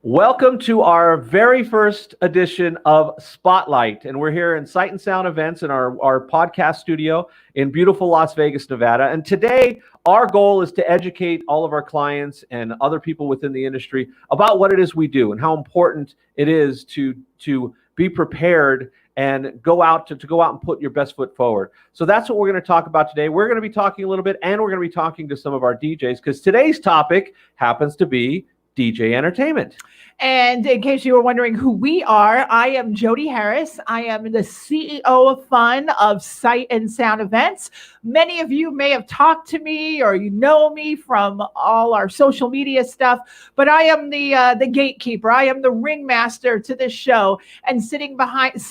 Welcome to our very first edition of Spotlight. And we're here in Sight and Sound Events in our podcast studio in beautiful Las Vegas, Nevada. And today, our goal is to educate all of our clients and other people within the industry about what it is we do and how important it is to be prepared and go out and put your best foot forward. So that's what we're going to talk about today. We're going to be talking a little bit, and we're going to be talking to some of our DJs, because today's topic happens to be DJ entertainment. And in case you were wondering who we are, I am Jody Harris. I am the CEO of Fun of Sight and Sound Events. Many of you may have talked to me or you know me from all our social media stuff, but I am the gatekeeper. I am the ringmaster to this show. And sitting right next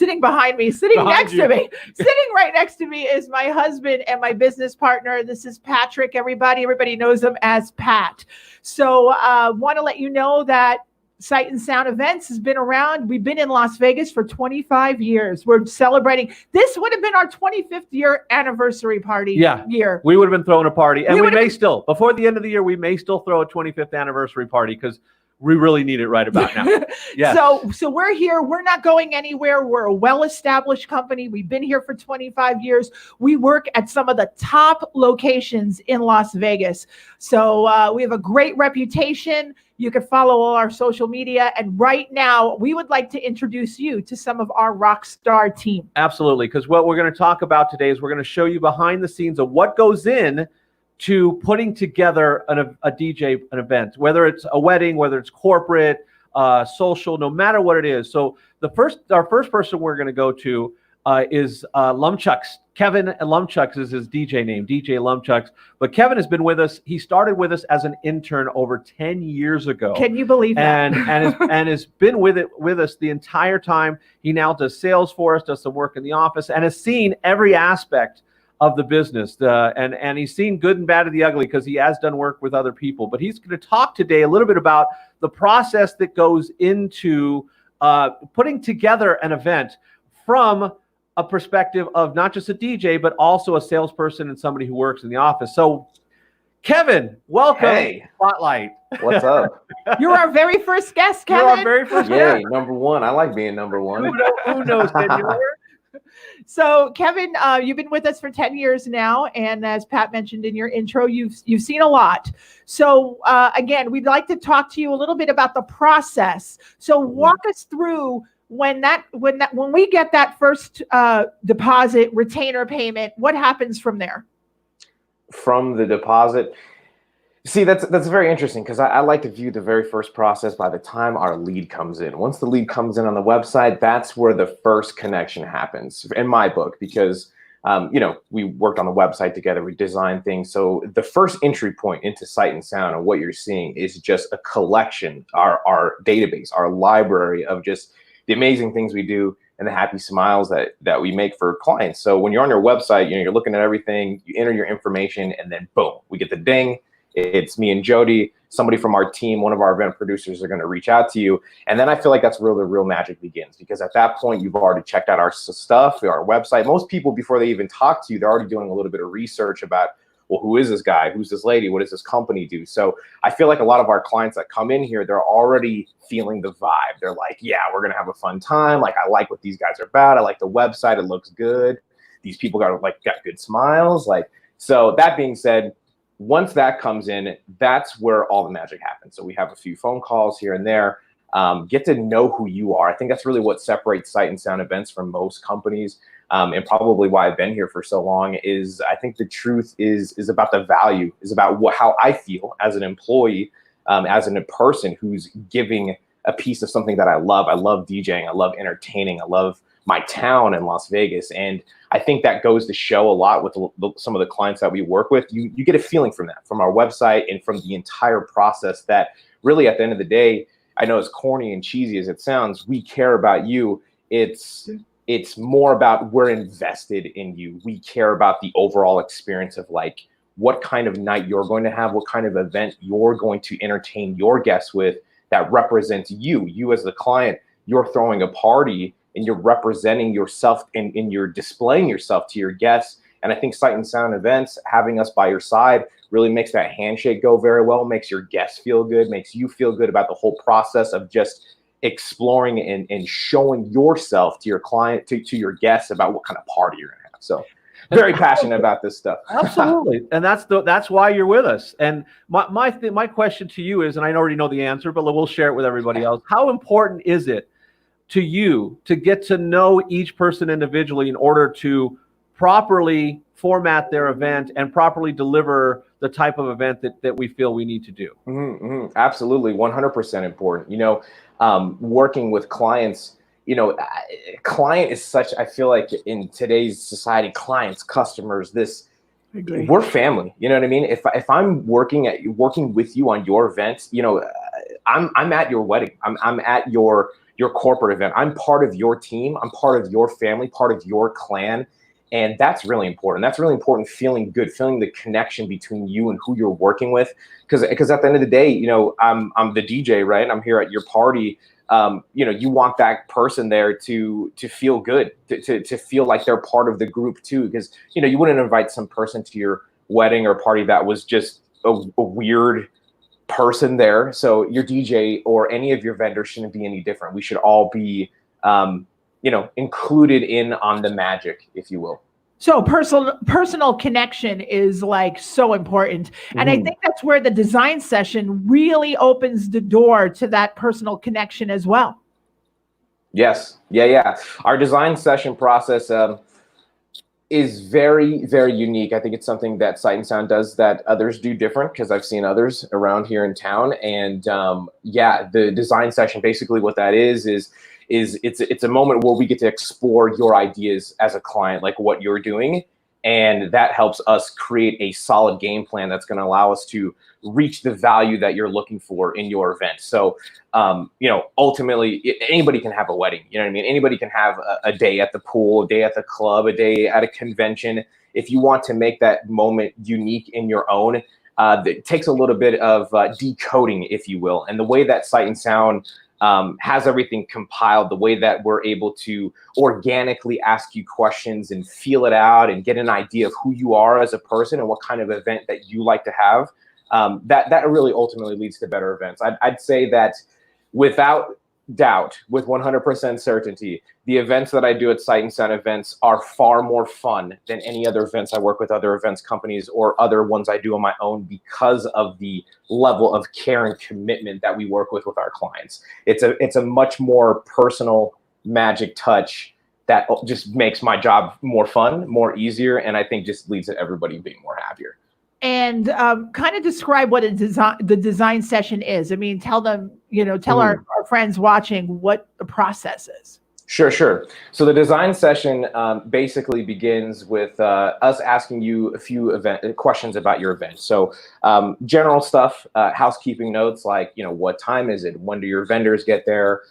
to me is my husband and my business partner. This is Patrick. Everybody knows him as Pat. So want to let you know that Sight and Sound Events has been around. We've been in Las Vegas for 25 years. We're celebrating. This would have been our 25th year anniversary party year. We would have been throwing a party. And we may still, before the end of the year, we may still throw a 25th anniversary party because we really need it right about now. Yes. So we're here. We're not going anywhere. We're a well-established company. We've been here for 25 years. We work at some of the top locations in Las Vegas. So we have a great reputation. You can follow all our social media. And right now, we would like to introduce you to some of our rock star team. Absolutely. Because what we're going to talk about today is we're going to show you behind the scenes of what goes in to putting together a DJ event, whether it's a wedding, whether it's corporate, social, no matter what it is. So our first person we're going to go to is Lumchucks. Kevin Lumchucks is his DJ name, DJ Lumchucks. But Kevin has been with us. He started with us as an intern over 10 years ago. Can you believe that? And has been with us the entire time. He now does sales for us, does some work in the office, and has seen every aspect of the business, and he's seen good and bad of the ugly because he has done work with other people. But he's going to talk today a little bit about the process that goes into putting together an event from a perspective of not just a DJ, but also a salesperson and somebody who works in the office. So, Kevin, welcome. Hey. Spotlight. What's up? You're our very first guest, Kevin. You're our very first guest. Yay, number one. I like being number one. Who knows? So, Kevin, you've been with us for 10 years now, and as Pat mentioned in your intro, you've seen a lot. So, again, we'd like to talk to you a little bit about the process. So, walk us through when we get that first deposit retainer payment. What happens from there? From the deposit. See, that's very interesting because I like to view the very first process by the time our lead comes in. Once the lead comes in on the website, that's where the first connection happens in my book, because we worked on the website together, we designed things. So the first entry point into Sight and Sound and what you're seeing is just a collection, our database, our library of just the amazing things we do and the happy smiles that we make for clients. So when you're on your website, you're looking at everything, you enter your information, and then boom, we get the ding. It's me and Jody, somebody from our team, one of our event producers are going to reach out to you. And then I feel like that's where the real magic begins, because at that point, you've already checked out our stuff, our website. Most people, before they even talk to you, they're already doing a little bit of research about, well, who is this guy? Who's this lady? What does this company do? So I feel like a lot of our clients that come in here, they're already feeling the vibe. They're like, yeah, we're going to have a fun time. Like, I like what these guys are about. I like the website. It looks good. These people got good smiles. So that being said, once that comes in, that's where all the magic happens. So we have a few phone calls here and there, get to know who you are. I think that's really what separates Sight and Sound Events from most companies, and probably why I've been here for so long is I think the truth is about the value, is about how I feel as an employee, as a person who's giving a piece of something that I love. I love DJing. I love entertaining. I love my town in Las Vegas. And I think that goes to show a lot with some of the clients that we work with. You get a feeling from that, from our website and from the entire process, that really at the end of the day, I know as corny and cheesy as it sounds, we care about you. It's more about we're invested in you. We care about the overall experience of what kind of night you're going to have, what kind of event you're going to entertain your guests with that represents you. You as the client, you're throwing a party and you're representing yourself and you're displaying yourself to your guests And I think Sight and Sound Events, having us by your side, really makes that handshake go very well, makes your guests feel good, makes you feel good about the whole process of just exploring and showing yourself to your client, to your guests about what kind of party you're gonna have. So very passionate about this stuff. Absolutely, and that's why you're with us. And my question to you is, and I already know the answer, but we'll share it with everybody else. How important is it to you to get to know each person individually in order to properly format their event and properly deliver the type of event that we feel we need to do? Absolutely, 100% important. Working with clients. Client is such, I feel like in today's society, clients, customers, we're family. You know what I mean? If I'm working with you on your event, I'm at your wedding. I'm at your corporate event. I'm part of your team. I'm part of your family, part of your clan. And that's really important. That's really important, feeling good, feeling the connection between you and who you're working with. Because at the end of the day, I'm the DJ, right? I'm here at your party. You want that person there to feel good, to feel like they're part of the group too. Because, you wouldn't invite some person to your wedding or party that was just a weird person there. So your DJ or any of your vendors shouldn't be any different. We should all be, included in on the magic, if you will. So personal connection is like so important. And I think that's where the design session really opens the door to that personal connection as well. Yes. Yeah. Our design session process is very, very unique. I think it's something that Sight and Sound does that others do different, because I've seen others around here in town. And the design session, basically what that is it's a moment where we get to explore your ideas as a client, like what you're doing. And that helps us create a solid game plan that's going to allow us to reach the value that you're looking for in your event. So, ultimately anybody can have a wedding, you know what I mean? Anybody can have a day at the pool, a day at the club, a day at a convention. If you want to make that moment unique in your own, it takes a little bit of decoding, if you will. And the way that Sight and Sound has everything compiled, the way that we're able to organically ask you questions and feel it out and get an idea of who you are as a person and what kind of event that you like to have, that really ultimately leads to better events. I'd say that without doubt, with 100% certainty, the events that I do at Sight and Sound Events are far more fun than any other events I work with other events companies or other ones I do on my own, because of the level of care and commitment that we work with our clients. It's a much more personal magic touch that just makes my job more fun, more easier, and I think just leads to everybody being more happier. And kind of describe what the design session is. I mean, tell them, tell our friends watching what the process is. Sure. So the design session basically begins with us asking you a few questions about your event. So general stuff, housekeeping notes, like, what time is it? When do your vendors get there?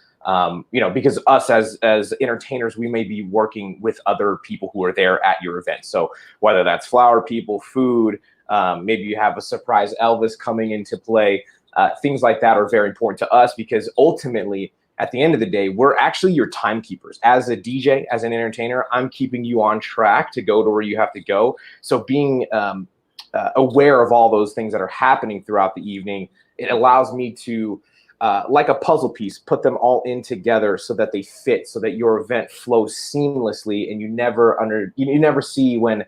Because us as entertainers, we may be working with other people who are there at your event. So whether that's flower people, food, maybe you have a surprise Elvis coming into play. Things like that are very important to us, because ultimately, at the end of the day, we're actually your timekeepers. As a DJ, as an entertainer, I'm keeping you on track to go to where you have to go. So being aware of all those things that are happening throughout the evening, it allows me to, like a puzzle piece, put them all in together so that they fit, so that your event flows seamlessly, and you never see when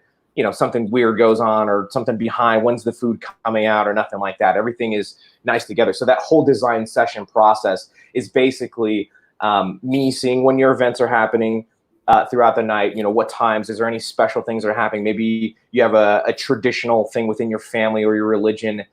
something weird goes on or something behind. When's the food coming out or nothing like that? Everything is nice together. So that whole design session process is basically me seeing when your events are happening throughout the night. What times? Is there any special things that are happening? Maybe you have a traditional thing within your family or your religion,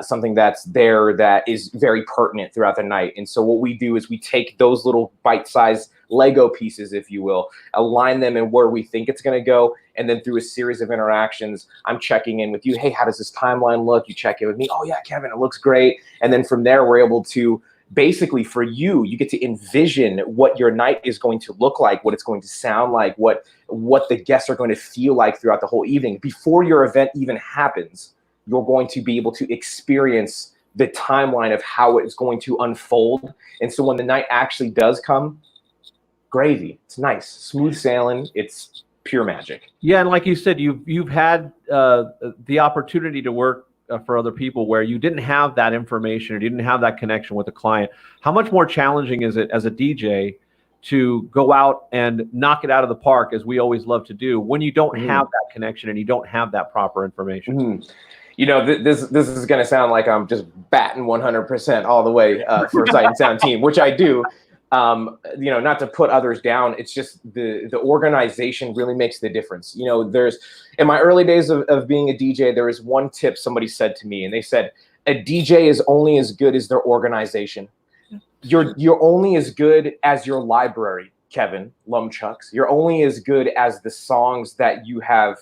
something that's there that is very pertinent throughout the night. And so what we do is we take those little bite-sized Lego pieces, if you will, align them in where we think it's going to go. And then through a series of interactions, I'm checking in with you. Hey, how does this timeline look? You check in with me. Oh yeah, Kevin, it looks great. And then from there, we're able to basically, for you get to envision what your night is going to look like, what it's going to sound like, what the guests are going to feel like throughout the whole evening. Before your event even happens, you're going to be able to experience the timeline of how it's going to unfold. And so when the night actually does come, gravy. It's nice, smooth sailing. It's pure magic. Yeah, and like you said, you've had the opportunity to work for other people where you didn't have that information or you didn't have that connection with the client. How much more challenging is it as a DJ to go out and knock it out of the park, as we always love to do, when you don't have that connection and you don't have that proper information? You know, this is going to sound like I'm just batting 100% all the way for Sight and Sound team, which I do. You know, not to put others down, it's just the organization really makes the difference. You know, in my early days of being a DJ, there was one tip somebody said to me, and they said, a DJ is only as good as their organization. You're only as good as your library, Kevin Lumchucks. You're only as good as the songs that you have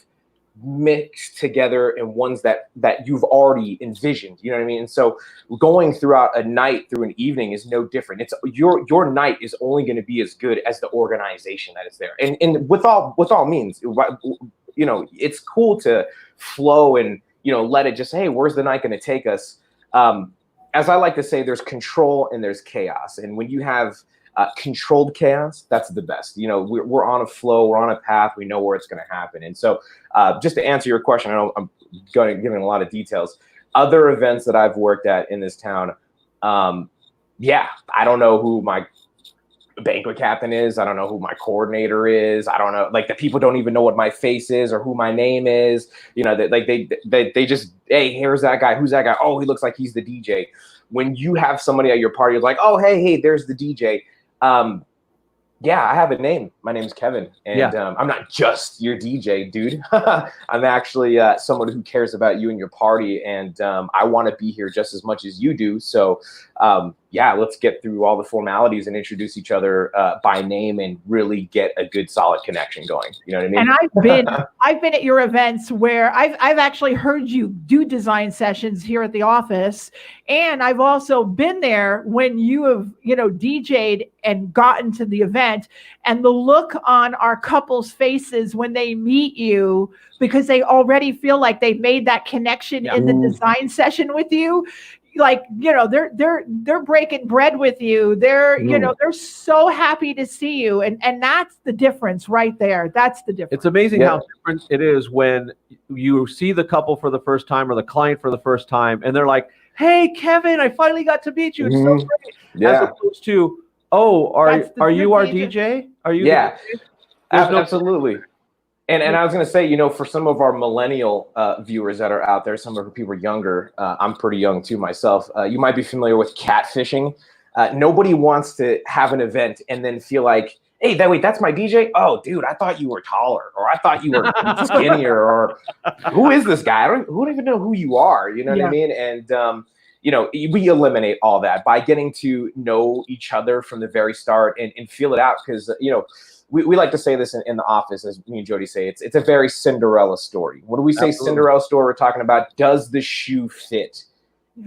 mixed together and ones that you've already envisioned. You know what I mean? And so going throughout a night, through an evening, is no different. It's your night is only going to be as good as the organization that is there. And with all means, you know, it's cool to flow and, you know, let it just, hey, where's the night going to take us? As I like to say, there's control and there's chaos. And when you have controlled chaos, that's the best. You know, we're on a flow, we're on a path, we know where it's going to happen. And so just to answer your question, I know I'm giving a lot of details. Other events that I've worked at in this town, yeah, I don't know who my banquet captain is. I don't know who my coordinator is. I don't know, like, the people don't even know what my face is or who my name is. You know, they just, hey, here's that guy. Who's that guy? Oh, he looks like he's the DJ. When you have somebody at your party who's like, oh, hey, there's the DJ. Yeah, I have a name. My name's Kevin, and I'm not just your DJ, dude. I'm actually someone who cares about you and your party, and I want to be here just as much as you do. So, yeah, let's get through all the formalities and introduce each other by name and really get a good, solid connection going. You know what I mean? And I've been at your events where I've actually heard you do design sessions here at the office, and I've also been there when you have, you know, DJ'd and gotten to the event, and the look on our couples' faces when they meet you, because they already feel like they've made that connection in the design session with you. Like, you know, they're breaking bread with you. They're, you know, they're so happy to see you. And that's the difference right there. That's the difference. It's amazing how different it is when you see the couple for the first time or the client for the first time, and they're like, hey, Kevin, I finally got to meet you. It's so great. Yeah. As opposed to, oh, are you our DJ? Are you? Yeah, absolutely. And I was going to say, you know, for some of our millennial viewers that are out there, some of our people are younger. I'm pretty young too myself. You might be familiar with catfishing. Nobody wants to have an event and then feel like, hey, wait, that's my DJ? Oh, dude, I thought you were taller, or I thought you were skinnier, or who is this guy? I don't even know who you are. You know what I mean? And you know, we eliminate all that by getting to know each other from the very start and feel it out, because, you know, we like to say this in the office, as me and Jody say, it's a very Cinderella story. When we say Cinderella story, we're talking about, does the shoe fit?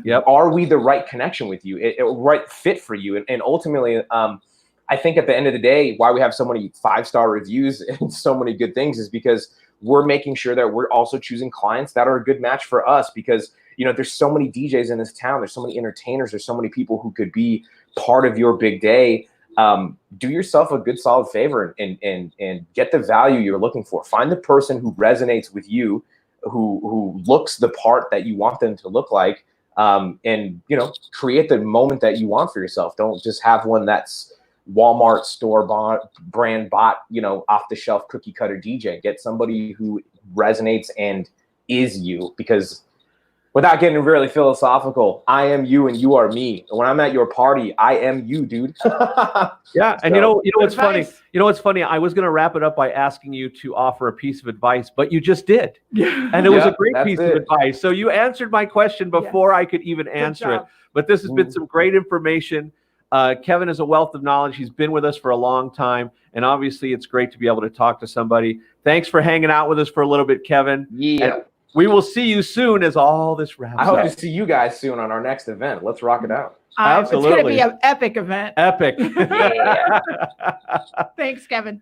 Yep. Are we the right connection with you? Right fit for you? And ultimately, I think at the end of the day, why we have so many 5-star reviews and so many good things is because we're making sure that we're also choosing clients that are a good match for us, because, you know, there's so many DJs in this town. There's so many entertainers. There's so many people who could be part of your big day. Do yourself a good, solid favor and get the value you're looking for. Find the person who resonates with you, who looks the part that you want them to look like, and, you know, create the moment that you want for yourself. Don't just have one that's Walmart store brand bought, you know, off the shelf cookie cutter DJ. Get somebody who resonates and is you, because without getting really philosophical, I am you and you are me. When I'm at your party, I am you, dude. Yeah, and you know what's funny? You know what's funny? I was going to wrap it up by asking you to offer a piece of advice, but you just did. And it was a great piece of advice. So you answered my question before I could even answer it. But this has been some great information. Kevin is a wealth of knowledge. He's been with us for a long time, and obviously it's great to be able to talk to somebody. Thanks for hanging out with us for a little bit, Kevin. Yeah. And we will see you soon as all this wraps up. I hope to see you guys soon on our next event. Let's rock it out. Absolutely. It's going to be an epic event. Epic. Thanks, Kevin.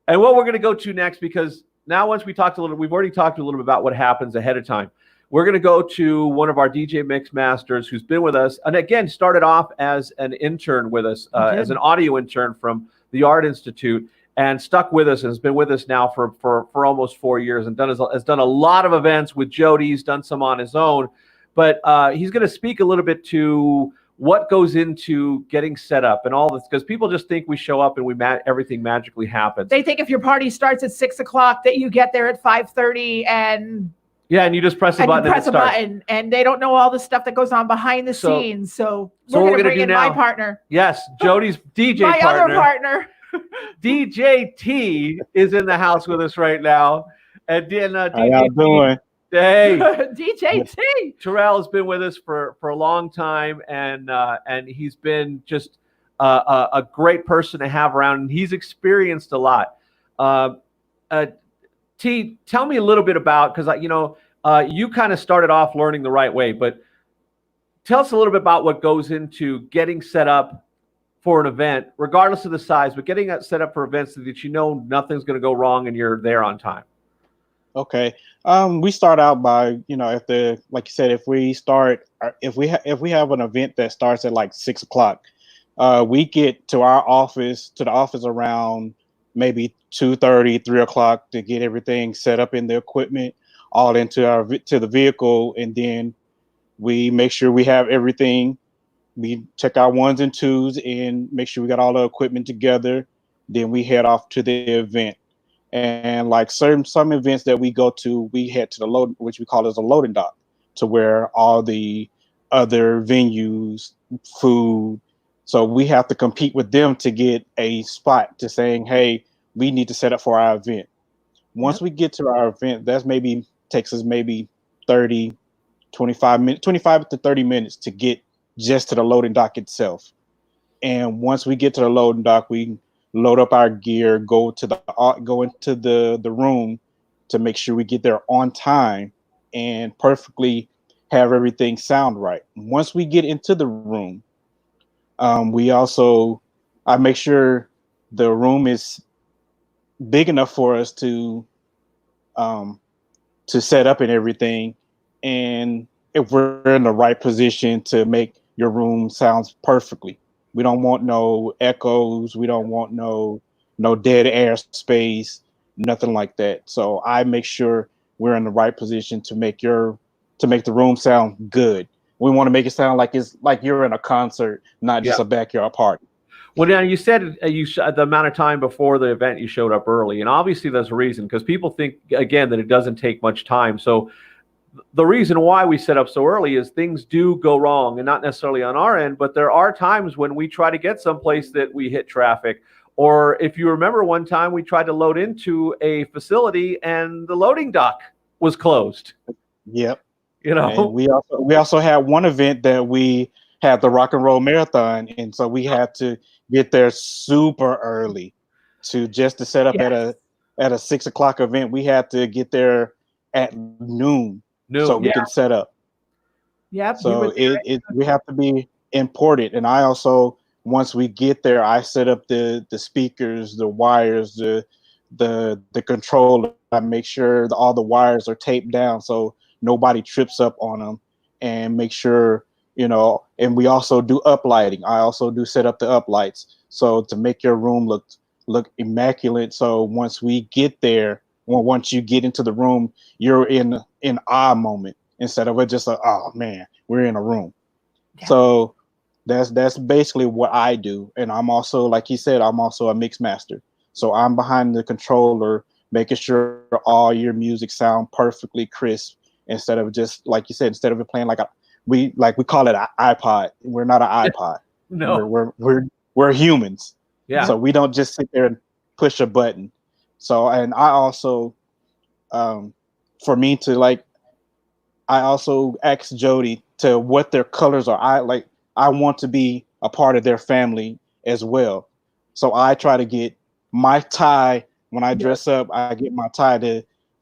And what we're going to go to next, because now once we've already talked a little bit about what happens ahead of time. We're going to go to one of our DJ Mix Masters who's been with us, and again, started off as an intern with us, as an audio intern from the Art Institute. and stuck with us and has been with us now for almost 4 years and has done a lot of events with Jody. He's done some on his own, but he's going to speak a little bit to what goes into getting set up and all this, because people just think we show up and everything magically happens. They think if your party starts at 6 o'clock that you get there at 5:30 and you just press a button. Press a button, and they don't know all the stuff that goes on behind the scenes. So we're going to bring in my partner. Yes, Jody's DJ my partner. other partner. DJ T is in the house with us right now. And then how y'all doing? Hey, DJ T. Terrell has been with us for a long time, and he's been just a great person to have around, and he's experienced a lot. T, tell me a little bit about, because you kind of started off learning the right way, but tell us a little bit about what goes into getting set up for an event, regardless of the size, but getting that set up for events so that nothing's going to go wrong and you're there on time. Okay. We start out by, like you said, if we have an event that starts at like 6 o'clock, we get to the office around maybe 2:30, 3 o'clock to get everything set up in the equipment, all into the vehicle, and then we make sure we have everything. We check our 1s and 2s and make sure we got all the equipment together. Then we head off to the event. And like some events that we go to, we head to which we call as a loading dock, to where all the other venues, food. So we have to compete with them to get a spot to saying, hey, we need to set up for our event. Once we get to our event, takes us maybe 25 to 30 minutes to get just to the loading dock itself. And once we get to the loading dock, we load up our gear, go into the room to make sure we get there on time and perfectly have everything sound right. Once we get into the room, I make sure the room is big enough for us to set up and everything, and if we're in the right position to make your room sounds perfectly. We don't want no echoes. We don't want no dead air space, nothing like that. So I make sure we're in the right position to make the room sound good. We want to make it sound like it's like you're in a concert, not just a backyard party. Well, now you said the amount of time before the event you showed up early, and obviously there's a reason, because people think again that it doesn't take much time. So the reason why we set up so early is things do go wrong, and not necessarily on our end, but there are times when we try to get someplace that we hit traffic. Or if you remember, one time we tried to load into a facility and the loading dock was closed. Yep. And we also had one event that we had the rock and roll marathon, and so we had to get there super early to set up at a 6 o'clock event. We had to get there at noon. So we can set up. Yep. So we have to be important. And I also, once we get there, I set up the speakers, the wires, the controller. I make sure all the wires are taped down so nobody trips up on them, and make sure, and we also do uplighting. I also do set up the uplights, so to make your room look immaculate. So once we get there, once you get into the room, you're in an awe moment instead of just oh man, we're in a room. Yeah. So that's basically what I do. And I'm also, like you said, I'm also a mix master. So I'm behind the controller, making sure all your music sound perfectly crisp, instead of just, like you said, instead of it playing we call it an iPod. We're not an iPod. No, we're humans. Yeah. So we don't just sit there and push a button. So, and I also, for me to I also ask Jody to what their colors are. I want to be a part of their family as well. So I try to get my tie when I dress up. I get my tie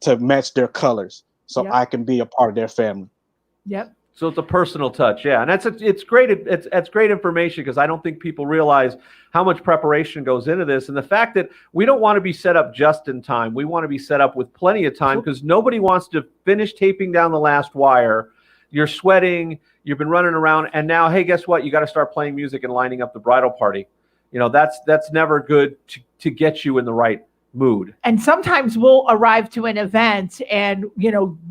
to match their colors, so I can be a part of their family. Yep. So it's a personal touch, and it's great. It's great information, because I don't think people realize how much preparation goes into this, and the fact that we don't want to be set up just in time. We want to be set up with plenty of time, because nobody wants to finish taping down the last wire. You're sweating. You've been running around, and now, hey, guess what? You got to start playing music and lining up the bridal party. that's never good to get you in the right mood. And sometimes we'll arrive to an event and,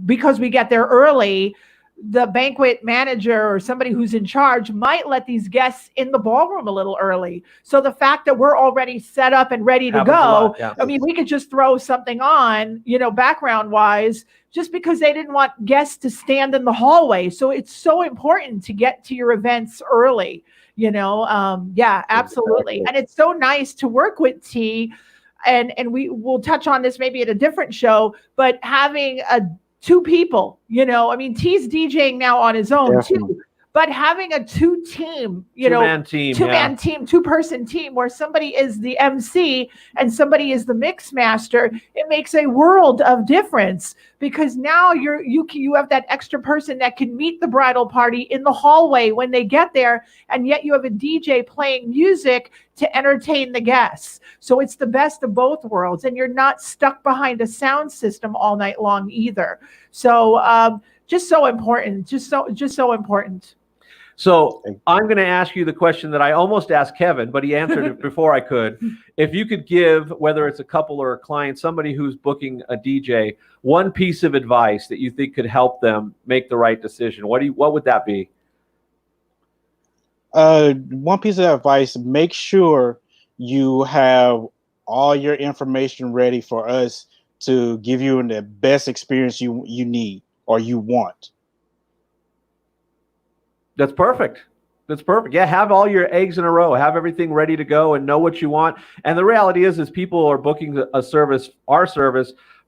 because we get there early, the banquet manager or somebody who's in charge might let these guests in the ballroom a little early. So the fact that we're already set up and ready to Happens a go, lot, yeah. I mean, we could just throw something on, background wise, just because they didn't want guests to stand in the hallway. So it's so important to get to your events early, yeah, absolutely. Exactly. And it's so nice to work with T. And we will touch on this maybe at a different show, but having two people, T's DJing now on his own too, but having a two-person team, two-person team where somebody is the MC and somebody is the mix master, it makes a world of difference, because now you have that extra person that can meet the bridal party in the hallway when they get there, and yet you have a DJ playing music to entertain the guests. So it's the best of both worlds, and you're not stuck behind a sound system all night long either. So just so important, just so important. So I'm going to ask you the question that I almost asked Kevin, but he answered it before I could. If you could give, whether it's a couple or a client, somebody who's booking a DJ, one piece of advice that you think could help them make the right decision, what would that be? One piece of advice: make sure you have all your information ready for us to give you the best experience you need or you want. That's perfect. That's perfect. Yeah, have all your eggs in a row. Have everything ready to go and know what you want. And the reality is people are booking our service,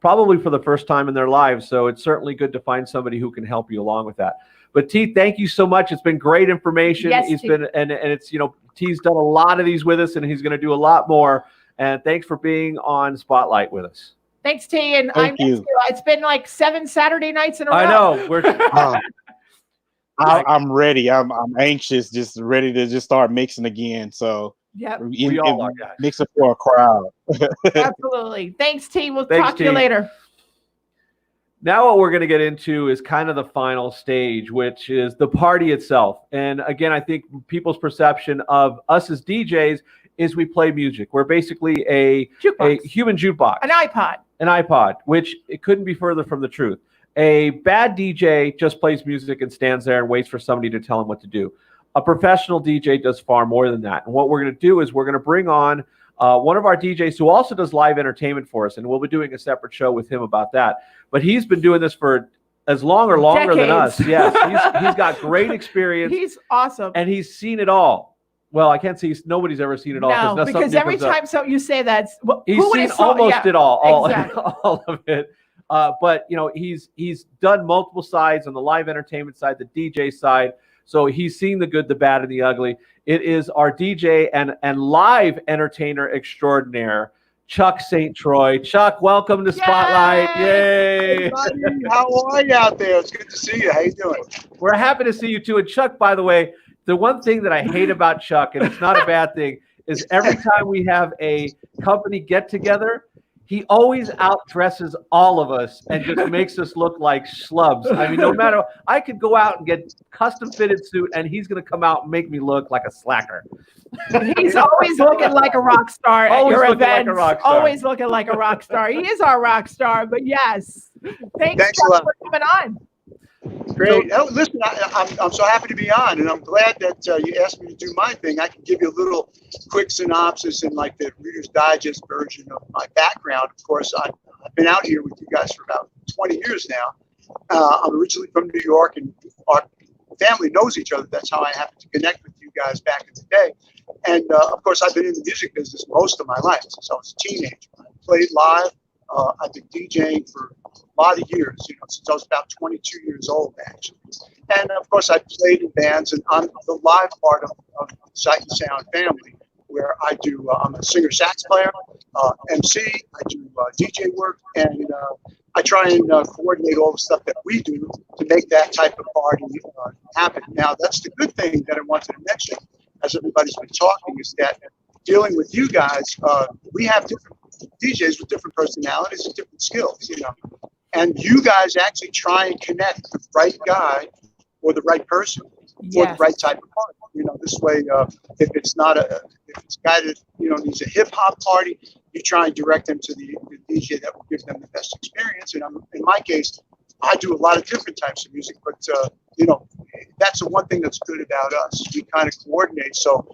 probably for the first time in their lives. So it's certainly good to find somebody who can help you along with that. But T, thank you so much. It's been great information. Yes, it's been, and it's, T's done a lot of these with us, and he's going to do a lot more. And thanks for being on Spotlight with us. Thanks, T. And Thank you. It's been like 7 Saturday nights in a row. I know. I'm ready. I'm anxious, just ready to just start mixing again. So yeah, we all are, guys. Mixing for a crowd. Absolutely. Thanks, T. We'll talk to you later. Now what we're going to get into is kind of the final stage, which is the party itself. And again, I think people's perception of us as DJs is we play music. We're basically a human jukebox. An iPod, which it couldn't be further from the truth. A bad DJ just plays music and stands there and waits for somebody to tell him what to do. A professional DJ does far more than that. And what we're going to do is we're going to bring on one of our DJs who also does live entertainment for us, and we'll be doing a separate show with him about that. But he's been doing this for as long or longer than us. Yes, he's got great experience. He's awesome. And he's seen it all. Well, I can't say nobody's ever seen it all. No, because every time you say that, he's seen almost it all, exactly. all of it. But he's done multiple sides, on the live entertainment side, the DJ side. So he's seen the good, the bad, and the ugly. It is our DJ and live entertainer extraordinaire, Chuck St. Troy. Chuck, welcome to Spotlight. Yay! Hey, buddy. How are you out there? It's good to see you. How you doing? We're happy to see you too. And Chuck, by the way, the one thing that I hate about Chuck, and it's not a bad thing, is every time we have a company get together, he always outdresses all of us and just makes us look like schlubs. I mean, no matter, I could go out and get custom fitted suit, and he's going to come out and make me look like a slacker. He's always looking like a rock star at your events. Always looking like a rock star. He is our rock star. But yes, thanks Chuck, for coming on. Great. Listen, I'm so happy to be on, and I'm glad that you asked me to do my thing. I can give you a little quick synopsis and like the Reader's Digest version of my background. Of course, I've been out here with you guys for about 20 years now. I'm originally from New York, and our family knows each other. That's how I happened to connect with you guys back in the day. And of course, I've been in the music business most of my life since I was a teenager. I played live. I've been DJing for a lot of years, since I was about 22 years old, actually. And of course, I played in bands, and I'm the live part of the Sight and Sound family, where I do, I'm a singer sax player, MC, I do DJ work, and I try and coordinate all the stuff that we do to make that type of party happen. Now, that's the good thing that I wanted to mention, as everybody's been talking, is that dealing with you guys, we have different DJs with different personalities and different skills, and you guys actually try and connect the right guy or the right person for the right type of party. You know, this way, if it's a guy that, you know, needs a hip hop party, you try and direct them to the DJ that will give them the best experience. And in my case, I do a lot of different types of music, but you know, that's the one thing that's good about us. We kind of coordinate, so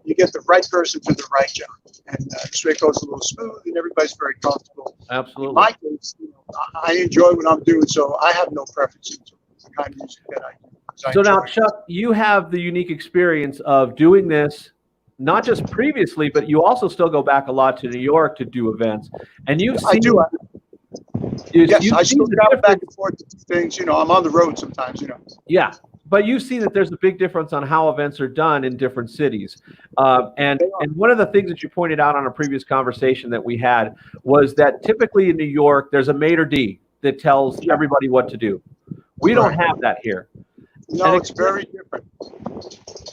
you get the right person for the right job, and this way it goes a little smooth, and everybody's very comfortable. Absolutely. In my case, you know, I enjoy what I'm doing, so I have no preference in the kind of music that I do. So now, Chuck, you have the unique experience of doing this, not just previously, but you also still go back a lot to New York to do events. And you've seen, yes, I still travel back and forth to do things. You know, I'm on the road sometimes, you know. Yeah, but you see that there's a big difference on how events are done in different cities. And one of the things that you pointed out on a previous conversation that we had was that typically in New York, there's a maitre d' that tells everybody what to do. We don't have that here. No, it's very different.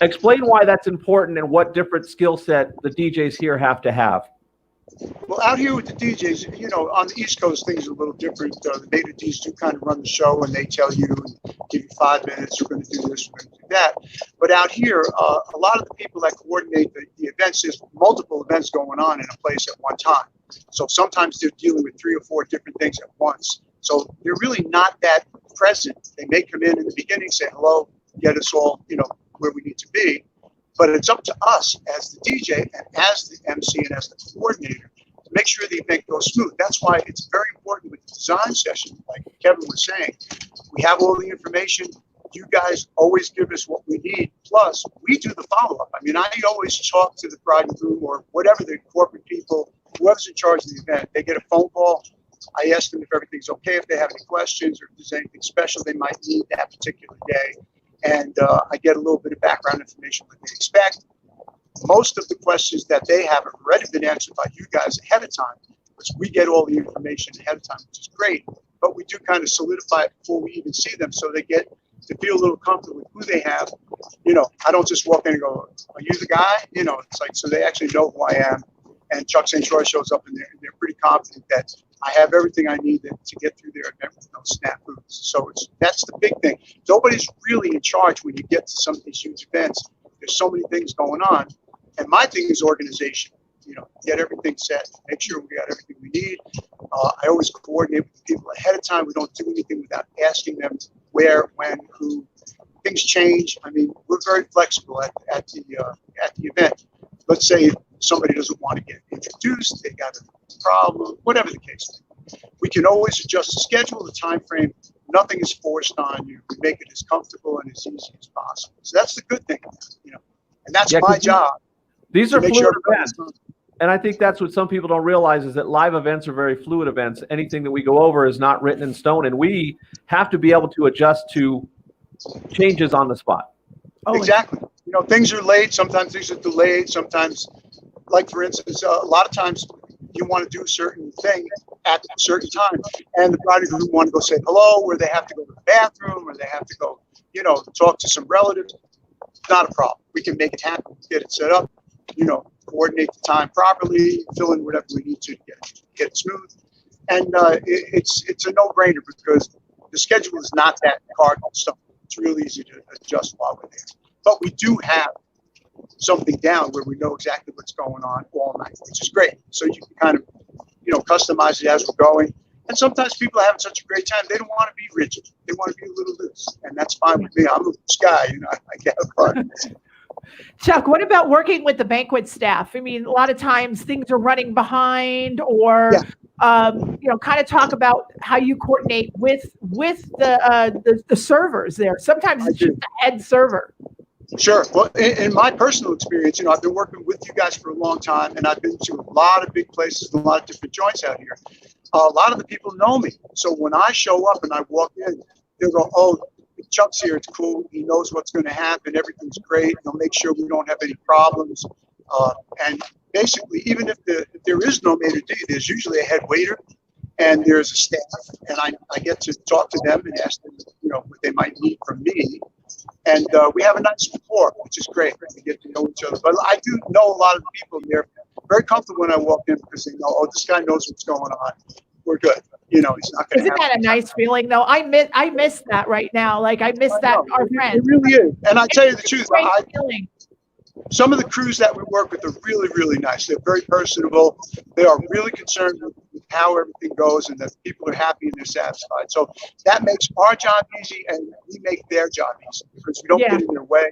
Explain why that's important and what different skill set the DJs here have to have. Well, out here with the DJs, you know, on the East Coast, things are a little different. The maitre d's do kind of run the show, and they tell you, give you 5 minutes, we're going to do this, we're going to do that. But out here, a lot of the people that coordinate the events, there's multiple events going on in a place at one time. So sometimes they're dealing with 3 or 4 different things at once. So they're really not that present. They may come in the beginning, say hello, get us all, you know, where we need to be. But it's up to us as the DJ and as the MC and as the coordinator to make sure the event goes smooth. That's why it's very important with the design session, like Kevin was saying. We have all the information. You guys always give us what we need. Plus, we do the follow-up. I mean, I always talk to the bride and groom or whatever the corporate people, whoever's in charge of the event. They get a phone call. I ask them if everything's okay, if they have any questions, or if there's anything special they might need that particular day. And I get a little bit of background information what they expect. Most of the questions that they have already been answered by you guys ahead of time, because we get all the information ahead of time, which is great. But we do kind of solidify it before we even see them, so they get to feel a little comfortable with who they have. You know, I don't just walk in and go, "Are you the guy?" You know, it's like, so they actually know who I am. And Chuck St. Troy shows up in there, and they're pretty confident that I have everything I need to get through their event with no snafus. So that's the big thing. Nobody's really in charge when you get to some of these huge events. There's so many things going on. And my thing is organization. You know, get everything set, make sure we got everything we need. I always coordinate with the people ahead of time. We don't do anything without asking them where, when, who. Things change. I mean, we're very flexible at the event. Let's say somebody doesn't want to get introduced, they got a problem, whatever the case. We can always adjust the schedule, the time frame. Nothing is forced on you. We make it as comfortable and as easy as possible. So that's the good thing, you know. And that's my job. These are fluid events. And I think that's what some people don't realize is that live events are very fluid events. Anything that we go over is not written in stone, and we have to be able to adjust to changes on the spot. Exactly. You know, things are late. Sometimes things are delayed. Sometimes, like for instance, a lot of times you want to do a certain thing at a certain time, and the bride and groom want to go say hello, or they have to go to the bathroom, or they have to go, you know, talk to some relatives. Not a problem. We can make it happen, get it set up, you know, coordinate the time properly, fill in whatever we need to get it smooth. And it's a no-brainer because the schedule is not that cardinal stuff. It's real easy to adjust while we're there. But we do have something down where we know exactly what's going on all night, which is great. So you can kind of, you know, customize it as we're going. And sometimes people are having such a great time, they don't want to be rigid. They want to be a little loose. And that's fine with me. I'm a loose guy, you know, I get fun. Chuck, what about working with the banquet staff? I mean, a lot of times things are running behind, or you know, kind of talk about how you coordinate with the servers there. Sometimes it's just the head server. Sure. Well, in my personal experience, you know, I've been working with you guys for a long time, and I've been to a lot of big places, a lot of different joints out here. A lot of the people know me. So when I show up and I walk in, they'll go, "Oh, Chuck's here. It's cool. He knows what's going to happen. Everything's great. He'll make sure we don't have any problems." And basically, even if there is no maitre d', there's usually a head waiter and there's a staff, and I get to talk to them and ask them, you know, what they might need from me. And we have a nice rapport, which is great. We get to know each other. But I do know a lot of the people, and they're very comfortable when I walk in because they know, oh, this guy knows what's going on. we're good. You know, it's not going to Isn't that a nice feeling though? I miss that right now. Like I miss that our friends. It really is. And I tell you the truth, Great feeling. some of the crews that we work with are really, really nice. They're very personable. They are really concerned with how everything goes and that people are happy and they're satisfied. So that makes our job easy and we make their job easy because we don't get in their way.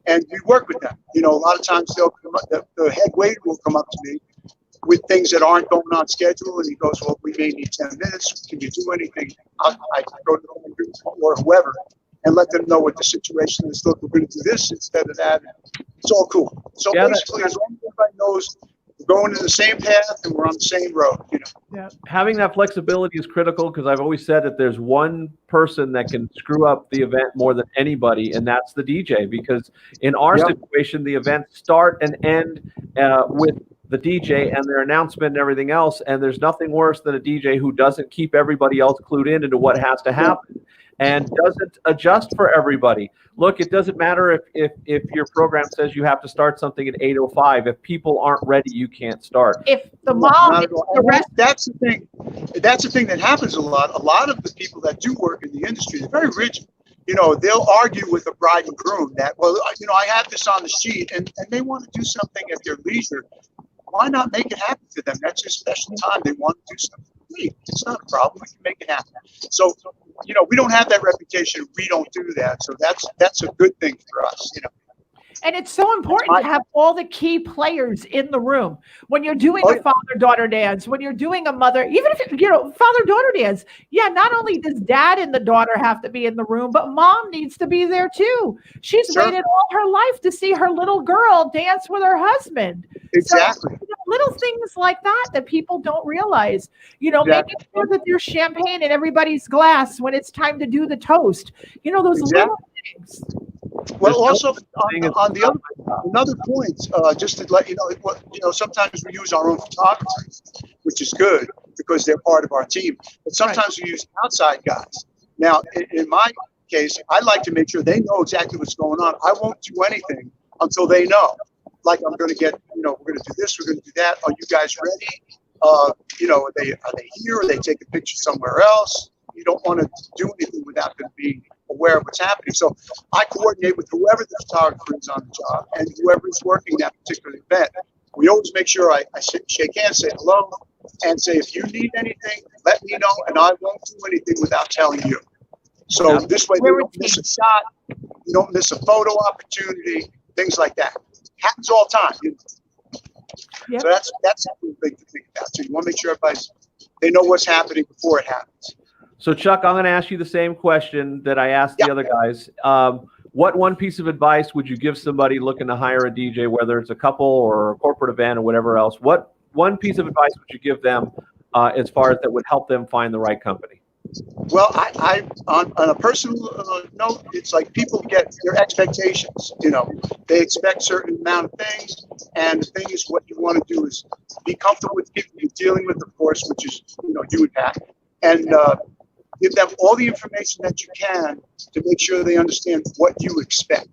And we work with them. You know, a lot of times they'll come up, the head waiter will come up to me with things that aren't going on schedule, and he goes, "Well, we may need 10 minutes. Can you do anything?" I go to the or whoever and let them know what the situation is. Look, we're going to do this instead of that. It's all cool. So basically, as long as everybody knows we're going in the same path and we're on the same road, you know. Yeah. Having that flexibility is critical because I've always said that there's one person that can screw up the event more than anybody, and that's the DJ. Because in our situation, the events start and end with the DJ and their announcement and everything else, and there's nothing worse than a DJ who doesn't keep everybody else clued in into what has to happen and doesn't adjust for everybody. Look, it doesn't matter if your program says you have to start something at 8:05. If people aren't ready, you can't start. If the mom, that's the thing. That's the thing that happens a lot. A lot of the people that do work in the industry, they're very rigid. You know, they'll argue with the bride and groom that, well, you know, I have this on the sheet, and they want to do something at their leisure. Why not make it happen for them? That's their special time. They want to do something. It's not a problem. We can make it happen. So, you know, we don't have that reputation. We don't do that. So that's a good thing for us, you know. And it's so important to have all the key players in the room. When you're doing a father-daughter dance, when you're doing a mother, even if, you know, father-daughter dance, not only does dad and the daughter have to be in the room, but mom needs to be there too. She's waited all her life to see her little girl dance with her husband. Exactly. So, you know, little things like that people don't realize. You know, making sure that there's champagne in everybody's glass when it's time to do the toast. You know, those little things. Well, also on the another point, just to let you know, sometimes we use our own photographers, which is good because they're part of our team. But sometimes we use outside guys. Now, in my case, I like to make sure they know exactly what's going on. I won't do anything until they know. Like I'm going to get, you know, we're going to do this, we're going to do that. Are you guys ready? You know, are they here? Are they taking pictures somewhere else? You don't want to do anything without them being aware of what's happening. So I coordinate with whoever the photographer is on the job and whoever is working that particular event. We always make sure I shake hands, say hello, and say, if you need anything, let me know, and I won't do anything without telling you. So this way, you don't miss a shot, you don't miss a photo opportunity, things like that. Happens all the time. You know? So that's something big to think about. So you want to make sure they know what's happening before it happens. So Chuck, I'm going to ask you the same question that I asked the other guys. What one piece of advice would you give somebody looking to hire a DJ, whether it's a couple or a corporate event or whatever else? What one piece of advice would you give them as far as that would help them find the right company? Well, I on a personal note, it's like people get their expectations. You know, they expect certain amount of things, and the thing is, what you want to do is be comfortable with people you're dealing with, of course, which is, you know, you and Pat, and give them all the information that you can to make sure they understand what you expect.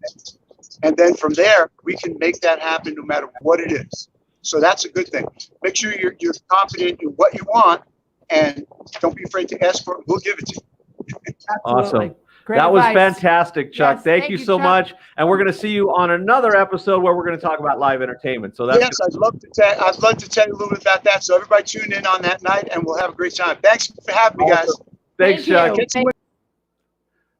And then from there, we can make that happen no matter what it is. So that's a good thing. Make sure you're confident in what you want, and don't be afraid to ask for it. We'll give it to you. Awesome. Great that was advice. fantastic, Chuck. Yes, thank you so Chuck. much. And we're going to see you on another episode where we're going to talk about live entertainment. So that's I'd love to tell you a little bit about that. So everybody tune in on that night, and we'll have a great time. Thanks for having me, guys. Thanks, Chuck.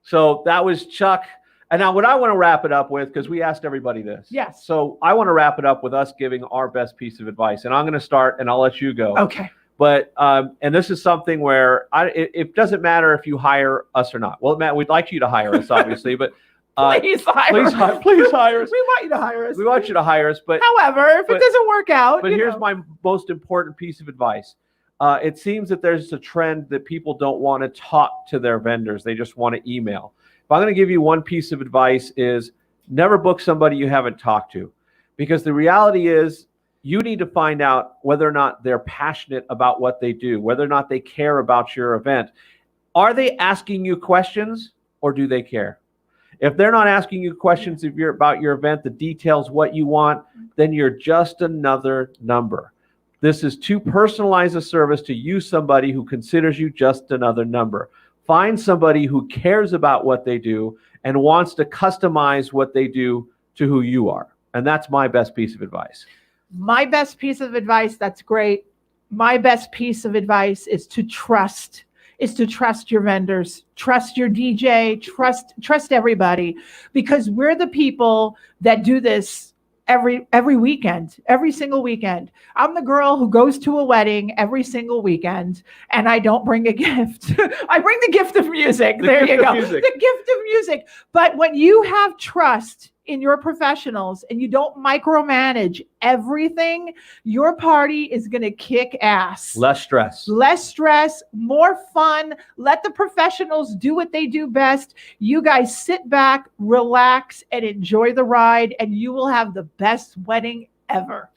So that was Chuck. And now what I want to wrap it up with, because we asked everybody this. Yes. So I want to wrap it up with us giving our best piece of advice. And I'm going to start, and I'll let you go. Okay. But, and this is something where it doesn't matter if you hire us or not. Well, Matt, we'd like you to hire us, obviously, but please hire us. Please hire us. We want you to hire us. We want you to hire us. But however, if it doesn't work out, but here's my most important piece of advice. It seems that there's a trend that people don't want to talk to their vendors. They just want to email. If I'm going to give you one piece of advice is never book somebody you haven't talked to, because the reality is you need to find out whether or not they're passionate about what they do, whether or not they care about your event. Are they asking you questions, or do they care? If they're not asking you questions about your event, the details, what you want, then you're just another number. This is to personalize a service to use somebody who considers you just another number. Find somebody who cares about what they do and wants to customize what they do to who you are. And that's my best piece of advice. My best piece of advice, that's great. My best piece of advice is to trust your vendors, trust your DJ, trust everybody, because we're the people that do this every weekend, every single weekend. I'm the girl who goes to a wedding every single weekend, and I don't bring a gift. I bring the gift of music. There you go. The gift of music. But when you have trust in your professionals and you don't micromanage everything, your party is going to kick ass. Less stress, more fun. Let the professionals do what they do best. You guys sit back, relax, and enjoy the ride, and you will have the best wedding ever.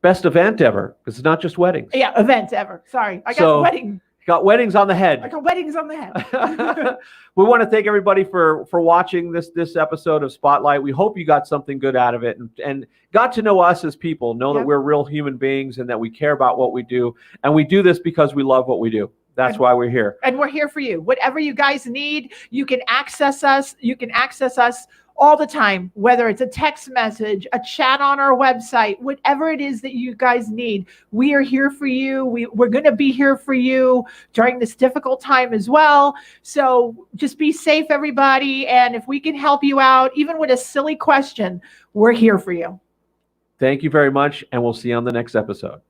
Best event ever, because it's not just weddings. Yeah, event ever. Sorry, I got wedding. Got weddings on the head. I got weddings on the head. We want to thank everybody for watching this episode of Spotlight. We hope you got something good out of it and got to know us as people, know that we're real human beings and that we care about what we do. And we do this because we love what we do. That's why we're here. And we're here for you. Whatever you guys need, you can access us. You can access us all the time, whether it's a text message, a chat on our website, whatever it is that you guys need. We are here for you. We're going to be here for you during this difficult time as well. So just be safe, everybody. And if we can help you out, even with a silly question, we're here for you. Thank you very much, and we'll see you on the next episode.